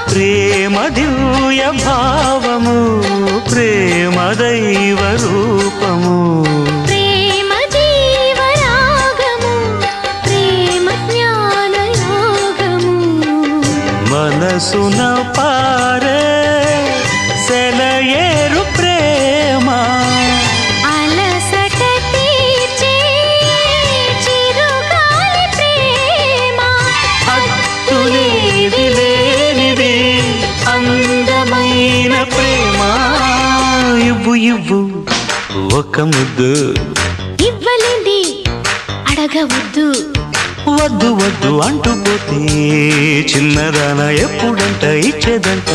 ప్రేమ దివ్య భావము ప్రేమ దైవ రూపము ప్రేమ జీవరాగము ప్రేమ జ్ఞాన యోగము మనసున పారే సెలయేరు ప్రేమ అలసట తీర్చే చిరుగాలి ప్రేమ హద్దులేవి లేనిది అందమైన ప్రేమ ఇవ్వు ఇవ్వు ఒక ముద్దు ఇవ్వలేంది అడగవద్దు వద్దు వద్దు అంటూ పోతే చిన్నదాన ఎప్పుడంట ఇచ్చేదంట